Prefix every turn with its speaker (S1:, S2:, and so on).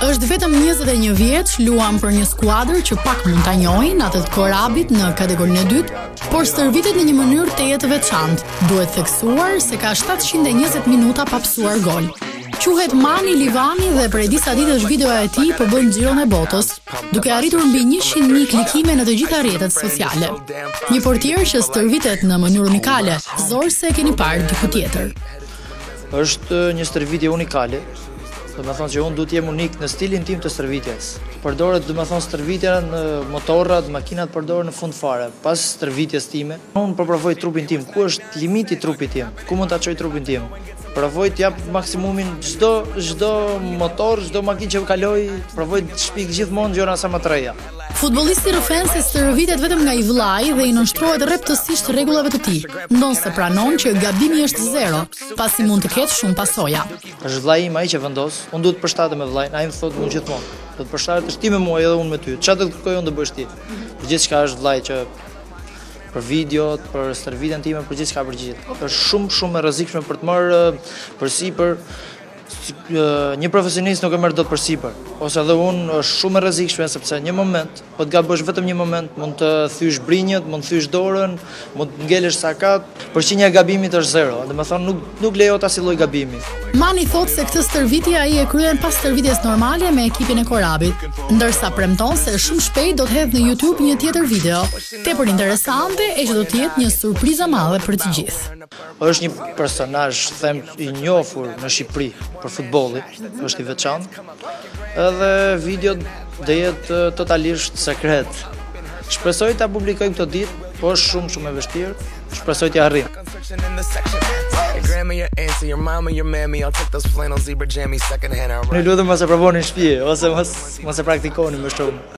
S1: Është vetëm 21 vjeç, luan për një skuadër që pak mund ta njohin, atë të Korabit në kategorinë e dytë, por stërvitet në një mënyrë teje të veçantë. Duhet theksuar se ka 720 minuta pa psuar gol. Quhet Mani Livani dhe prej disa ditësh videoja e tij po bën xhiron e botës, duke arritur mbi 100.000 klikime në të gjitha rrjetet sociale. Një portier që stërvitet në mënyrë unikale, zor se e keni parë diku tjetër.
S2: Është një stërvitje unikale. Do të thonë që unë duhet jem unik në stilin tim të stërvitjes. Përdoret, do të thonë, stërvitja në motorrat, makinat përdoren në fund fare. Pas stërvitjes time, unë provoj trupin tim. Ku është limiti i trupit tim? Ku mund ta çoj trupin tim? Provoj të jap maksimumin çdo motor, çdo makinë që kaloj, provoj të shpik gjithmonë gjëra sa më të reja.
S1: Futbollisti rrëfense stërvitet vetëm nga i vllai dhe i nënshtrohet rreptësisht rregullave të tij. Ndonse pranon që gabimi është zero, pasi mund të ketë shumë pasoja.
S2: Është vllai im ai që vendos, unë duhet të përshtatem me vllain, ai më thotë unë gjithmonë. Do të përshtatesh ti me mua edhe unë me ty. Çfarë do të kërkoj unë të bësh ti? Për gjithçka është vllai që për videot, për stërvitjen time, për gjithçka përgjigjet. Është shumë e rrezikshme për të marrë përsipër. Një profesionist nuk e merr dot përsipër, ose edhe unë është shumë e rrezikshme sepse një moment, po të gabosh vetëm një moment, mund të thysh brinjët, mund të thysh dorën, mund të ngelesh sakat, përqindja e gabimit është zero, do të thonë nuk lejohet asnjë lloj gabimi.
S1: Mani thotë se këtë stërvitje ai e kryen pas stërvitjes normale me ekipin e Korabit, ndërsa premton se shumë shpejt do të hedhë në YouTube një tjetër video, tepër interesante e që do të jetë një surprizë e madhe për të gjithë.
S2: Është një personazh, them, i njohur në Shqipëri për futbolli, është i veçantë. Edhe video do jetë totalisht sekret. Shpresoj ta publikojmë këtë ditë, po është shumë e vështirë. Shpresoj t'ja arrijmë. Në lutem mos e provoni në shtëpi ose mos e praktikoni më shumë.